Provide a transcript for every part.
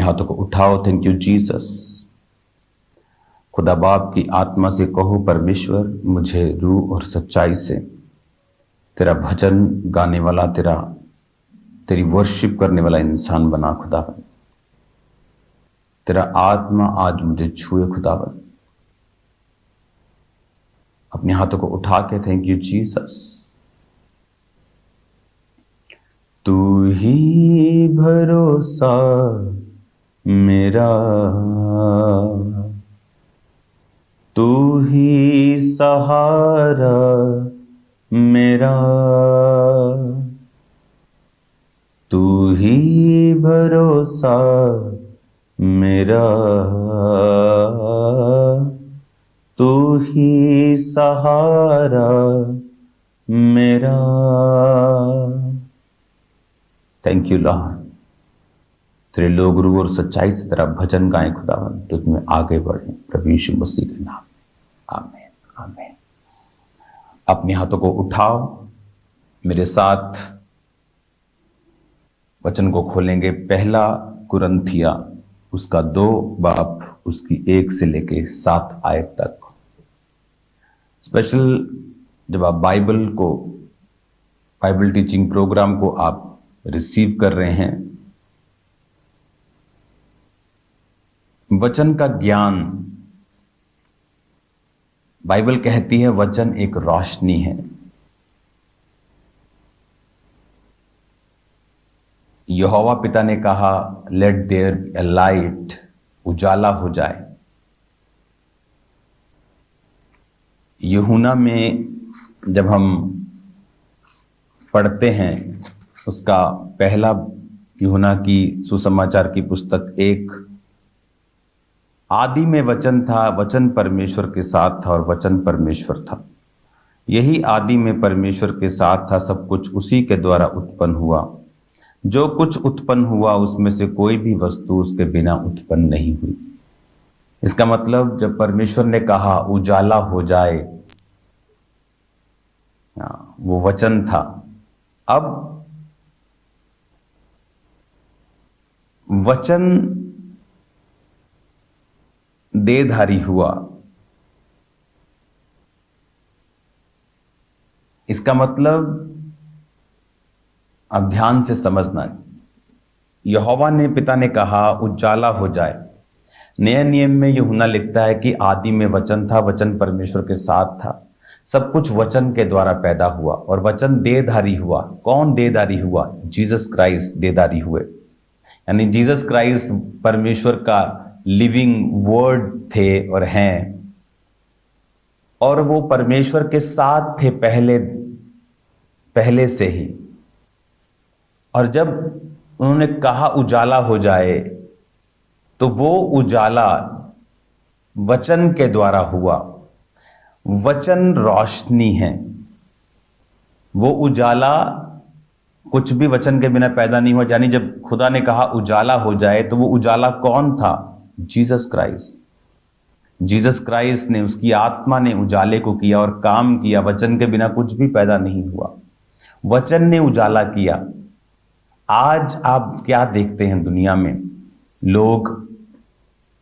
अपने हाथों को उठाओ। Thank you Jesus. खुदा बाप की आत्मा से कहो, परमेश्वर मुझे रूह और सच्चाई से तेरा भजन गाने वाला, तेरी वर्शिप करने वाला इंसान बना खुदावन। तेरा आत्मा आज मुझे छुए खुदावन। अपने हाथों को उठा के थैंक यू जीसस। तू ही भरोसा मेरा, तू ही सहारा मेरा, तू ही भरोसा मेरा, तू ही सहारा मेरा। Thank you Lord. तेरे लोग रूह और सच्चाई से तेरा भजन गाएं खुदावन, तुझ में आगे बढ़े प्रभु यीशु मसीह के नाम। आमीन आमीन। अपने हाथों को उठाओ, मेरे साथ वचन को खोलेंगे। पहला कुरिन्थिया उसका 2 बाब उसकी 1 से लेके 7 आयत तक। स्पेशल जब आप बाइबल टीचिंग प्रोग्राम को आप रिसीव कर रहे हैं, वचन का ज्ञान, बाइबल कहती है वचन एक रोशनी है। यहोवा पिता ने कहा लेट देयर ए लाइट, उजाला हो जाए। यूहन्ना में जब हम पढ़ते हैं, उसका पहला यूहन्ना की सुसमाचार की पुस्तक 1, आदि में वचन था, वचन परमेश्वर के साथ था और वचन परमेश्वर था। यही आदि में परमेश्वर के साथ था, सब कुछ उसी के द्वारा उत्पन्न हुआ। जो कुछ उत्पन्न हुआ उसमें से कोई भी वस्तु उसके बिना उत्पन्न नहीं हुई। इसका मतलब जब परमेश्वर ने कहा उजाला हो जाए, वो वचन था। अब वचन देहधारी हुआ। इसका मतलब अब ध्यान से समझना, यहोवा ने पिता ने कहा उजाला हो जाए। नए नियम में यूहन्ना लिखता है कि आदि में वचन था, वचन परमेश्वर के साथ था, सब कुछ वचन के द्वारा पैदा हुआ और वचन देहधारी हुआ। कौन देहधारी हुआ? जीसस क्राइस्ट देहधारी हुए। यानी जीसस क्राइस्ट परमेश्वर का लिविंग वर्ड थे और हैं, और वो परमेश्वर के साथ थे पहले से ही। और जब उन्होंने कहा उजाला हो जाए, तो वो उजाला वचन के द्वारा हुआ। वचन रोशनी है। वो उजाला कुछ भी वचन के बिना पैदा नहीं हुआ। यानी जब खुदा ने कहा उजाला हो जाए, तो वो उजाला कौन था? Jesus Christ. जीसस क्राइस्ट ने, उसकी आत्मा ने उजाले को किया और काम किया। वचन के बिना कुछ भी पैदा नहीं हुआ, वचन ने उजाला किया। आज आप क्या देखते हैं दुनिया में? लोग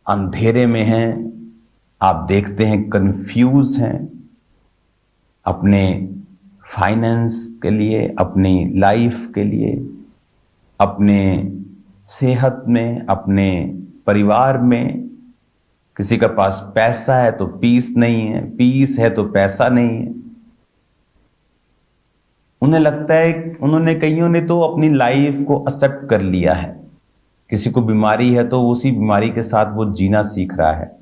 अंधेरे में हैं। आप देखते हैं कंफ्यूज हैं अपने फाइनेंस के लिए, अपनी लाइफ के लिए, अपने सेहत में, अपने परिवार में। किसी का पास पैसा है तो पीस नहीं है, पीस है तो पैसा नहीं है। उन्हें लगता है, कईयों ने तो अपनी लाइफ को एक्सेप्ट कर लिया है। किसी को बीमारी है तो उसी बीमारी के साथ वो जीना सीख रहा है।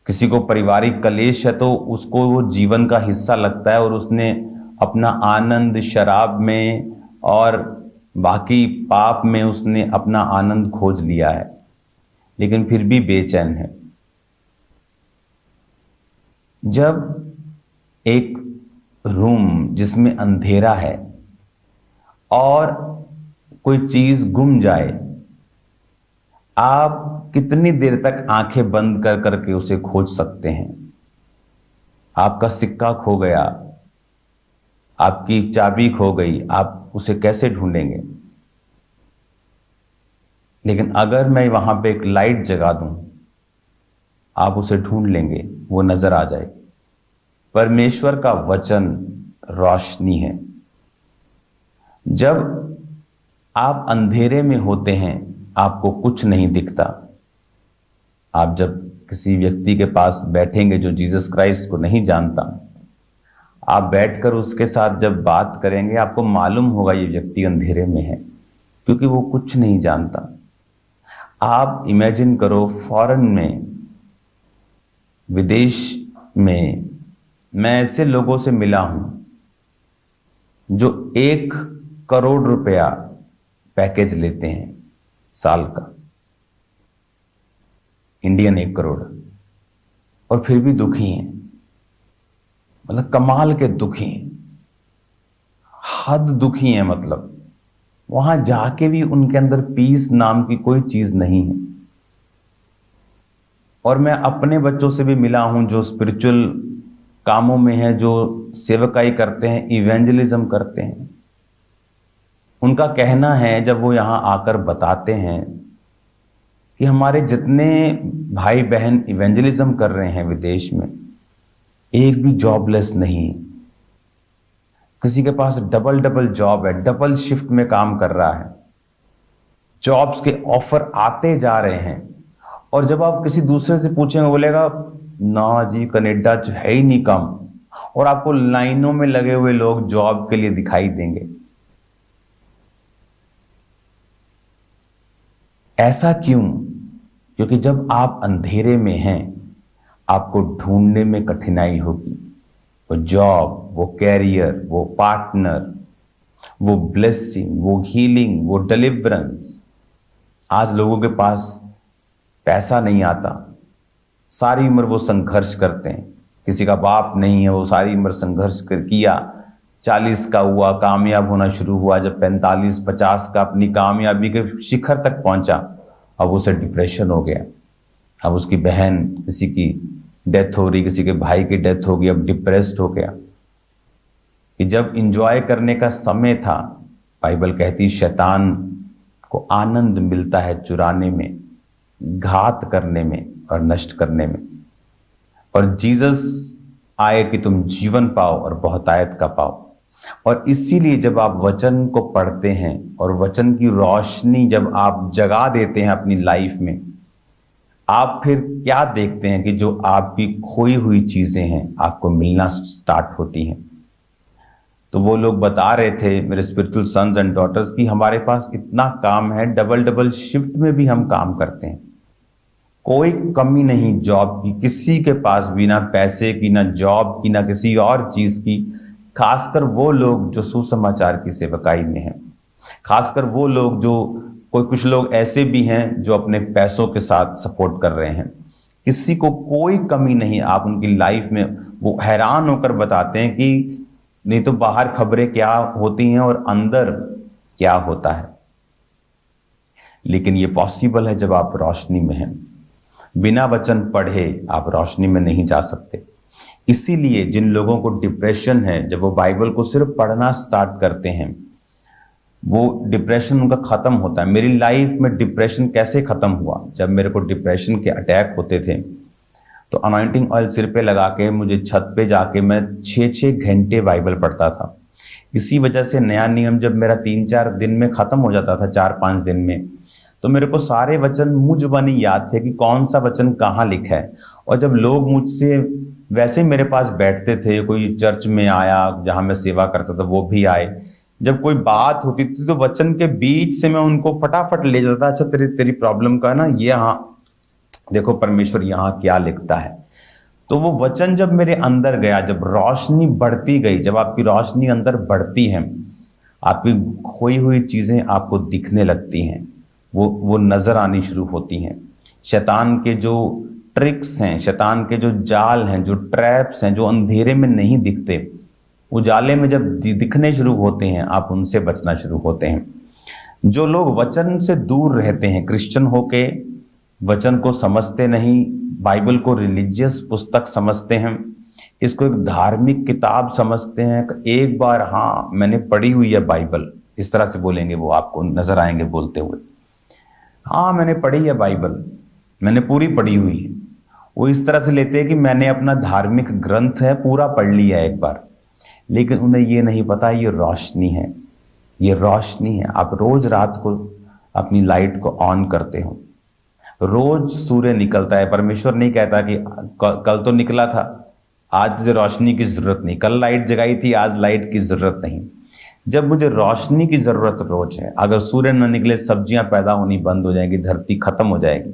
किसी को पारिवारिक कलेश है तो उसको वो जीवन का हिस्सा लगता है और उसने अपना आनंद शराब में और बाकी पाप में उसने अपना आनंद खोज लिया है, लेकिन फिर भी बेचैन है। जब एक रूम जिसमें अंधेरा है और कोई चीज गुम जाए, आप कितनी देर तक आंखें बंद कर करके उसे खोज सकते हैं? आपका सिक्का खो गया, आपकी चाबी खो गई, आप उसे कैसे ढूंढेंगे? लेकिन अगर मैं वहां पे एक लाइट जगा दूं, आप उसे ढूंढ लेंगे, वो नजर आ जाएगी। परमेश्वर का वचन रोशनी है। जब आप अंधेरे में होते हैं, आपको कुछ नहीं दिखता। आप जब किसी व्यक्ति के पास बैठेंगे जो जीसस क्राइस्ट को नहीं जानता, आप बैठकर उसके साथ जब बात करेंगे, आपको मालूम होगा ये व्यक्ति अंधेरे में है, क्योंकि वो कुछ नहीं जानता। आप इमेजिन करो, फॉरेन में, विदेश में, मैं ऐसे लोगों से मिला हूं जो 1 करोड़ रुपया पैकेज लेते हैं साल का, इंडियन 1 करोड़, और फिर भी दुखी हैं। मतलब कमाल के दुखी हैं, हद दुखी हैं। मतलब वहां जाके भी उनके अंदर पीस नाम की कोई चीज नहीं है। और मैं अपने बच्चों से भी मिला हूं जो स्पिरिचुअल कामों में है, जो सेवकाई करते हैं, इवेंजलिज्म करते हैं। उनका कहना है, जब वो यहां आकर बताते हैं कि हमारे जितने भाई बहन इवेंजलिज्म कर रहे हैं विदेश में, एक भी जॉबलेस नहीं। किसी के पास डबल डबल जॉब है, डबल शिफ्ट में काम कर रहा है, जॉब्स के ऑफर आते जा रहे हैं। और जब आप किसी दूसरे से पूछेंगे, बोलेगा ना जी, कनाडा है ही नहीं काम। और आपको लाइनों में लगे हुए लोग जॉब के लिए दिखाई देंगे। ऐसा क्यों? क्योंकि जब आप अंधेरे में हैं, आपको ढूंढने में कठिनाई होगी। वो जॉब, वो कैरियर, वो पार्टनर, वो ब्लेसिंग, वो हीलिंग, वो डिलीवरेंस। आज लोगों के पास पैसा नहीं आता, सारी उम्र वो संघर्ष करते हैं। किसी का बाप नहीं है, वो सारी उम्र संघर्ष किया, 40 का हुआ, कामयाब होना शुरू हुआ। जब 45-50 का अपनी कामयाबी के शिखर तक पहुंचा, अब उसे डिप्रेशन हो गया। अब उसकी बहन, किसी की डेथ हो रही, किसी के भाई की डेथ हो गई, अब डिप्रेस्ड हो गया। कि जब इंजॉय करने का समय था, बाइबल कहती शैतान को आनंद मिलता है चुराने में, घात करने में और नष्ट करने में। और जीसस आए कि तुम जीवन पाओ और बहुतायत का पाओ। और इसीलिए जब आप वचन को पढ़ते हैं और वचन की रोशनी जब आप जगा देते हैं अपनी लाइफ में, आप फिर क्या देखते हैं कि जो आपकी खोई हुई चीजें हैं आपको मिलना स्टार्ट होती हैं। तो वो लोग बता रहे थे, मेरे स्पिरिचुअल सन्स एंड डॉटर्स, कि हमारे पास इतना काम है, डबल डबल शिफ्ट में भी हम काम करते हैं, कोई कमी नहीं जॉब की, किसी के पास भी ना पैसे की, ना जॉब की, ना किसी और चीज की। खासकर वो लोग जो सुसमाचार की सेवकाई में हैं, खासकर वो लोग जो, कुछ लोग ऐसे भी हैं जो अपने पैसों के साथ सपोर्ट कर रहे हैं। किसी को कोई कमी नहीं। आप उनकी लाइफ में, वो हैरान होकर बताते हैं कि नहीं तो बाहर खबरें क्या होती हैं और अंदर क्या होता है। लेकिन ये पॉसिबल है जब आप रोशनी में हैं। बिना वचन पढ़े आप रोशनी में नहीं जा सकते। इसीलिए जिन लोगों को डिप्रेशन है, जब वो बाइबल को सिर्फ पढ़ना स्टार्ट करते हैं, वो डिप्रेशन उनका खत्म होता है। मेरी लाइफ में डिप्रेशन कैसे खत्म हुआ? जब मेरे को डिप्रेशन के अटैक होते थे तो अनॉइंटिंग ऑयल सिर पे लगा के मुझे छत पे जाके मैं 6-6 घंटे बाइबल पढ़ता था। इसी वजह से नया नियम जब मेरा 3-4 दिन में खत्म हो जाता था, 4-5 दिन में, तो मेरे को सारे वचन मुंह जुबानी याद थे कि कौन सा वचन कहाँ लिखा है। और जब लोग मुझसे वैसे मेरे पास बैठते थे, कोई चर्च में आया जहां मैं सेवा करता था, वो भी आए, जब कोई बात होती थी तो वचन के बीच से मैं उनको फटाफट ले जाता, अच्छा तेरी प्रॉब्लम का है ना ये, हाँ देखो परमेश्वर यहाँ क्या लिखता है। तो वो वचन जब मेरे अंदर गया, जब रोशनी बढ़ती गई, जब आपकी रोशनी अंदर बढ़ती है, आपकी खोई हुई चीजें आपको दिखने लगती हैं, वो नजर आनी शुरू होती हैं। शैतान के जो ट्रिक्स हैं, शैतान के जो जाल हैं, जो ट्रैप्स हैं, जो अंधेरे में नहीं दिखते, उजाले में जब दिखने शुरू होते हैं, आप उनसे बचना शुरू होते हैं। जो लोग वचन से दूर रहते हैं, क्रिश्चियन होके वचन को समझते नहीं, बाइबल को रिलीजियस पुस्तक समझते हैं, इसको एक धार्मिक किताब समझते हैं, एक बार हाँ मैंने पढ़ी हुई है बाइबल, इस तरह से बोलेंगे, वो आपको नजर आएंगे बोलते हुए। हाँ मैंने पढ़ी है बाइबल, मैंने पूरी पढ़ी हुई है। वो इस तरह से लेते हैं कि मैंने अपना धार्मिक ग्रंथ है पूरा पढ़ लिया एक बार, लेकिन उन्हें ये नहीं पता ये रोशनी है, ये रोशनी है। आप रोज रात को अपनी लाइट को ऑन करते हो, रोज सूर्य निकलता है। परमेश्वर नहीं कहता कि कल तो निकला था, आज तुझे रोशनी की जरूरत नहीं, कल लाइट जगाई थी, आज लाइट की जरूरत नहीं। जब मुझे रोशनी की जरूरत रोज है, अगर सूर्य न निकले सब्जियां पैदा होनी बंद हो जाएंगी, धरती खत्म हो जाएगी।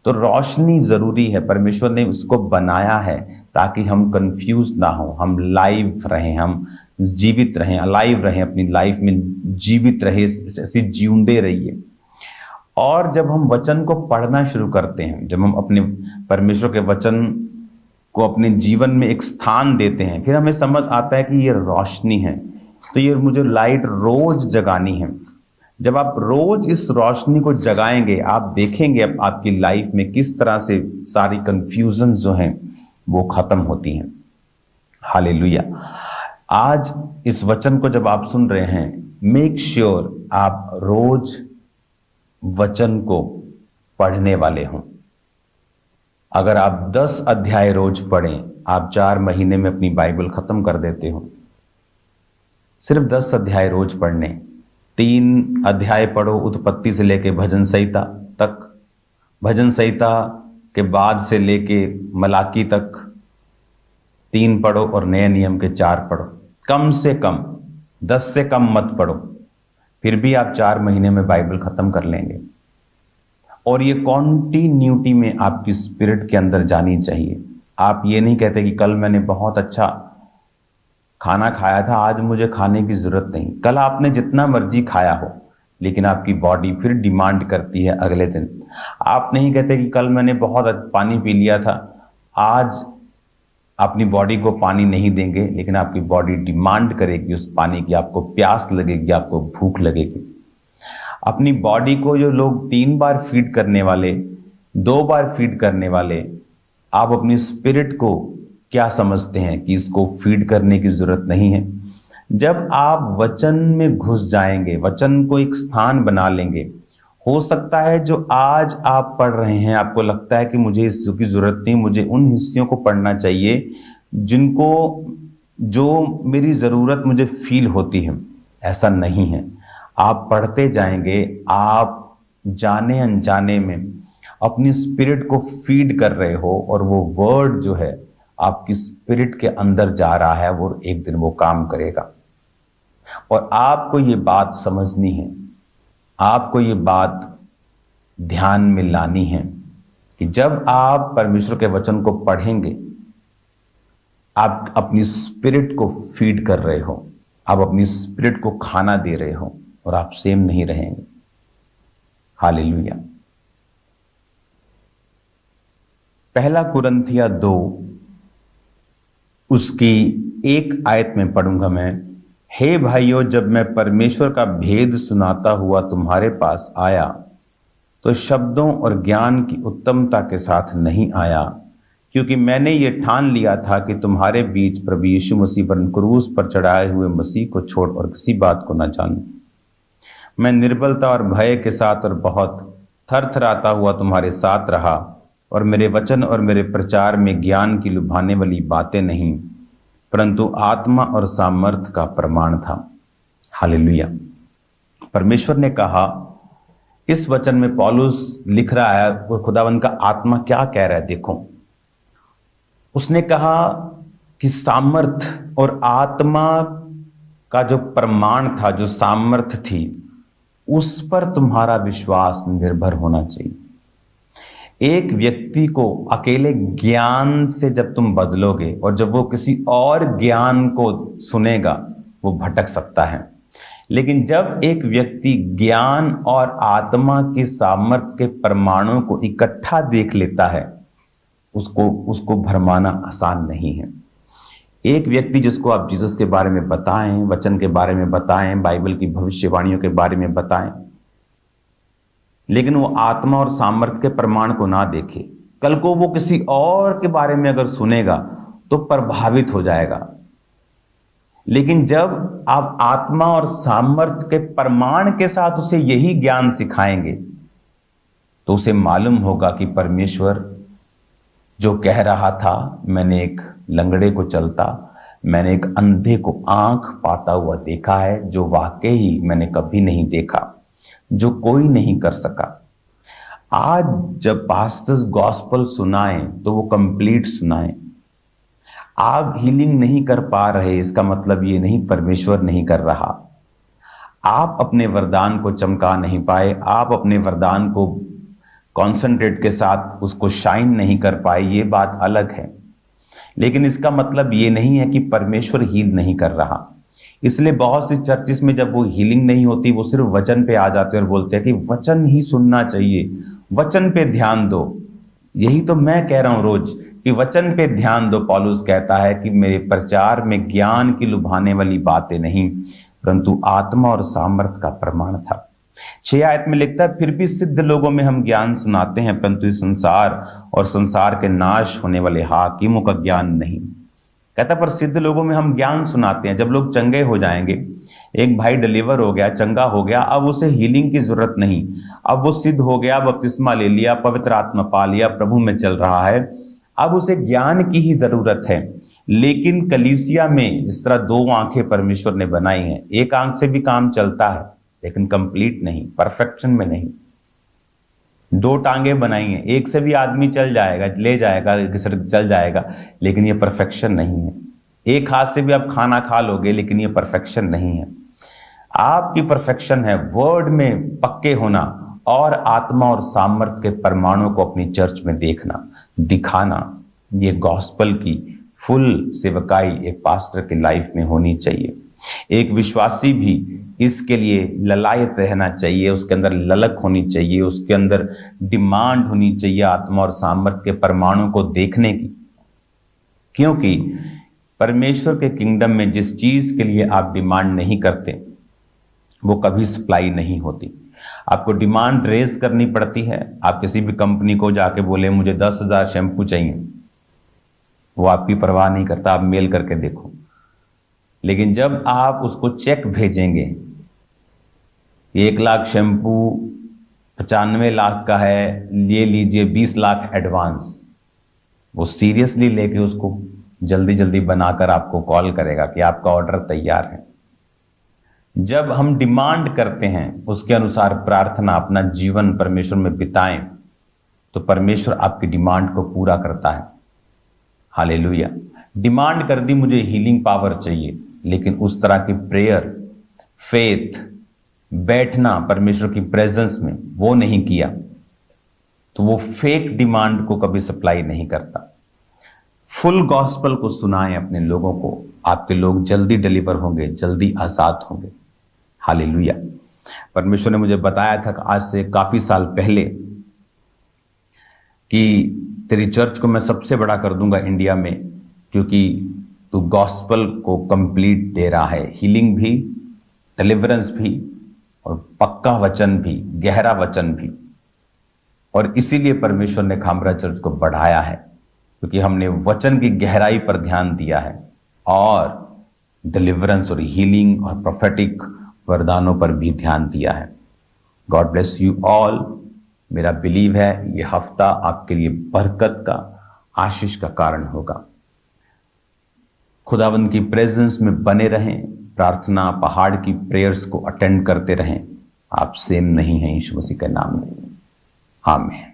तो रोशनी जरूरी है, परमेश्वर ने उसको बनाया है ताकि हम कंफ्यूज ना हो, हम लाइव रहें, हम जीवित रहें, अलाइव रहें, अपनी लाइफ में जीवित रहे, ऐसे जीउंदे रहिए। और जब हम वचन को पढ़ना शुरू करते हैं, जब हम अपने परमेश्वर के वचन को अपने जीवन में एक स्थान देते हैं, फिर हमें समझ आता है कि ये रोशनी है, तो ये मुझे लाइट रोज जगानी है। जब आप रोज इस रोशनी को जगाएंगे, आप देखेंगे अब आपकी लाइफ में किस तरह से सारी कंफ्यूजन जो हैं वो खत्म होती हैं। हालेलुया। आज इस वचन को जब आप सुन रहे हैं, मेक श्योर आप रोज वचन को पढ़ने वाले हों। अगर आप 10 अध्याय रोज पढ़ें, आप 4 महीने में अपनी बाइबल खत्म कर देते हो। सिर्फ 10 अध्याय रोज पढ़ने, 3 अध्याय पढ़ो उत्पत्ति से लेके भजन संहिता तक, भजन संहिता के बाद से लेके मलाकी तक 3 पढ़ो और नए नियम के 4 पढ़ो। कम से कम 10 से कम मत पढ़ो, फिर भी आप 4 महीने में बाइबल खत्म कर लेंगे। और ये कॉन्टिन्यूटी में आपकी स्पिरिट के अंदर जानी चाहिए। आप ये नहीं कहते कि कल मैंने बहुत अच्छा खाना खाया था, आज मुझे खाने की जरूरत नहीं। कल आपने जितना मर्जी खाया हो, लेकिन आपकी बॉडी फिर डिमांड करती है अगले दिन। आप नहीं कहते कि कल मैंने बहुत पानी पी लिया था, आज अपनी बॉडी को पानी नहीं देंगे, लेकिन आपकी बॉडी डिमांड करेगी उस पानी की, आपको प्यास लगेगी, आपको भूख लगेगी। अपनी बॉडी को जो लोग 3 बार फीड करने वाले, 2 बार फीड करने वाले, आप अपनी स्पिरिट को क्या समझते हैं कि इसको फीड करने की जरूरत नहीं है। जब आप वचन में घुस जाएंगे, वचन को एक स्थान बना लेंगे, हो सकता है जो आज आप पढ़ रहे हैं आपको लगता है कि मुझे इसकी जरूरत नहीं, मुझे उन हिस्सों को पढ़ना चाहिए जिनको जो मेरी जरूरत मुझे फील होती है। ऐसा नहीं है। आप पढ़ते जाएंगे, आप जाने अनजाने में अपनी स्पिरिट को फीड कर रहे हो, और वो वर्ड जो है आपकी स्पिरिट के अंदर जा रहा है, वो एक दिन वो काम करेगा। और आपको ये बात समझनी है, आपको ये बात ध्यान में लानी है कि जब आप परमेश्वर के वचन को पढ़ेंगे, आप अपनी स्पिरिट को फीड कर रहे हो, आप अपनी स्पिरिट को खाना दे रहे हो, और आप सेम नहीं रहेंगे। हालेलुया। 1 कुरिन्थिया 2 उसकी 1 आयत में पढ़ूंगा मैं। हे भाइयों, जब मैं परमेश्वर का भेद सुनाता हुआ तुम्हारे पास आया, तो शब्दों और ज्ञान की उत्तमता के साथ नहीं आया, क्योंकि मैंने ये ठान लिया था कि तुम्हारे बीच प्रभु यीशु मसीह पर क्रूस पर चढ़ाए हुए मसीह को छोड़ और किसी बात को न जानूं। मैं निर्बलता और भय के साथ और बहुत थरथराता हुआ तुम्हारे साथ रहा, और मेरे वचन और मेरे प्रचार में ज्ञान की लुभाने वाली बातें नहीं, परंतु आत्मा और सामर्थ का प्रमाण था। हालेलुया। परमेश्वर ने कहा, इस वचन में पौलुस लिख रहा है और खुदावंद का आत्मा क्या कह रहा है, देखो। उसने कहा कि सामर्थ और आत्मा का जो प्रमाण था, जो सामर्थ थी, उस पर तुम्हारा विश्वास निर्भर होना चाहिए। एक व्यक्ति को अकेले ज्ञान से जब तुम बदलोगे, और जब वो किसी और ज्ञान को सुनेगा, वो भटक सकता है। लेकिन जब एक व्यक्ति ज्ञान और आत्मा की सामर्थ्य के प्रमाणों को इकट्ठा देख लेता है, उसको भरमाना आसान नहीं है। एक व्यक्ति जिसको आप जीसस के बारे में बताएं, वचन के बारे में बताएं, बाइबल की भविष्यवाणियों के बारे में बताएं, लेकिन वो आत्मा और सामर्थ्य के प्रमाण को ना देखे, कल को वो किसी और के बारे में अगर सुनेगा तो प्रभावित हो जाएगा। लेकिन जब आप आत्मा और सामर्थ्य के प्रमाण के साथ उसे यही ज्ञान सिखाएंगे, तो उसे मालूम होगा कि परमेश्वर जो कह रहा था, मैंने एक लंगड़े को चलता, मैंने एक अंधे को आंख पाता हुआ देखा है, जो वाकई मैंने कभी नहीं देखा, जो कोई नहीं कर सका। आज जब पास्टर्स गॉस्पल सुनाएं तो वो कंप्लीट सुनाएं। आप हीलिंग नहीं कर पा रहे, इसका मतलब ये नहीं परमेश्वर नहीं कर रहा। आप अपने वरदान को चमका नहीं पाए, आप अपने वरदान को कॉन्सेंट्रेट के साथ उसको शाइन नहीं कर पाए, ये बात अलग है। लेकिन इसका मतलब ये नहीं है कि परमेश्वर हील नहीं कर रहा। इसलिए बहुत सी चर्चिस में जब वो हीलिंग नहीं होती, वो सिर्फ वचन पे आ जाते हैं और बोलते हैं कि वचन ही सुनना चाहिए, वचन पे ध्यान दो। यही तो मैं कह रहा हूं रोज कि वचन पे ध्यान दो। पौलुस कहता है कि मेरे प्रचार में ज्ञान की लुभाने वाली बातें नहीं, परंतु आत्मा और सामर्थ का प्रमाण था। 6 आयत में लिखता है, फिर भी सिद्ध लोगों में हम ज्ञान सुनाते हैं, परंतु इस संसार और संसार के नाश होने वाले हाकिमों का ज्ञान नहीं। कहता पर सिद्ध लोगों में हम ज्ञान सुनाते हैं। जब लोग चंगे हो जाएंगे, एक भाई डिलीवर हो गया, चंगा हो गया, अब उसे हीलिंग की जरूरत नहीं, अब वो सिद्ध हो गया, बपतिस्मा ले लिया, पवित्र आत्मा पा लिया, प्रभु में चल रहा है, अब उसे ज्ञान की ही जरूरत है। लेकिन कलीसिया में जिस तरह 2 आंखें परमेश्वर ने बनाई हैं, एक आंख से भी काम चलता है लेकिन कंप्लीट नहीं, परफेक्शन में नहीं। 2 टांगे बनाई हैं, एक से भी आदमी चल जाएगा, ले जाएगा, चल जाएगा, लेकिन ये परफेक्शन नहीं है। एक हाथ से भी आप खाना खा लोगे, लेकिन ये परफेक्शन नहीं है। आपकी परफेक्शन है वर्ड में पक्के होना और आत्मा और सामर्थ के परमाणु को अपनी चर्च में देखना, दिखाना। ये गॉस्पल की फुल सेवकाई एक पास्टर की लाइफ में होनी चाहिए। एक विश्वासी भी इसके लिए ललायत रहना चाहिए, उसके अंदर ललक होनी चाहिए, उसके अंदर डिमांड होनी चाहिए आत्मा और सामर्थ के परमाणु को देखने की। क्योंकि परमेश्वर के किंगडम में जिस चीज के लिए आप डिमांड नहीं करते, वो कभी सप्लाई नहीं होती। आपको डिमांड रेज करनी पड़ती है। आप किसी भी कंपनी को जाके बोले मुझे 10,000 शैम्पू चाहिए, वो आपकी परवाह नहीं करता, आप मेल करके देखो। लेकिन जब आप उसको चेक भेजेंगे, 1 लाख शैम्पू 95 लाख का है, ले लीजिए 20 लाख एडवांस, वो सीरियसली लेके उसको जल्दी जल्दी बनाकर आपको कॉल करेगा कि आपका ऑर्डर तैयार है। जब हम डिमांड करते हैं, उसके अनुसार प्रार्थना, अपना जीवन परमेश्वर में बिताएं, तो परमेश्वर आपकी डिमांड को पूरा करता है। हालेलुया। डिमांड कर दी मुझे हीलिंग पावर चाहिए, लेकिन उस तरह की प्रेयर, फेथ, बैठना परमेश्वर की प्रेजेंस में वो नहीं किया, तो वो फेक डिमांड को कभी सप्लाई नहीं करता। फुल गॉस्पल को सुनाएं अपने लोगों को, आपके लोग जल्दी डिलीवर होंगे, जल्दी आजाद होंगे। हालेलुया। परमेश्वर ने मुझे बताया था कि आज से काफी साल पहले कि तेरी चर्च को मैं सबसे बड़ा कर दूंगा इंडिया में, क्योंकि तू गॉस्पल को कंप्लीट दे रहा है, हीलिंग भी, डिलीवरेंस भी, और पक्का वचन भी, गहरा वचन भी। और इसीलिए परमेश्वर ने खामरा चर्च को बढ़ाया है, क्योंकि हमने वचन की गहराई पर ध्यान दिया है और डिलीवरेंस और हीलिंग और प्रोफेटिक वरदानों पर भी ध्यान दिया है। God bless you all. मेरा बिलीव है ये हफ्ता आपके लिए बरकत का, आशीष का कारण होगा। खुदावंद की प्रेजेंस में बने रहें, प्रार्थना, पहाड़ की प्रेयर्स को अटेंड करते रहें। आप सेम नहीं हैं यीशु मसीह के नाम में। आमीन।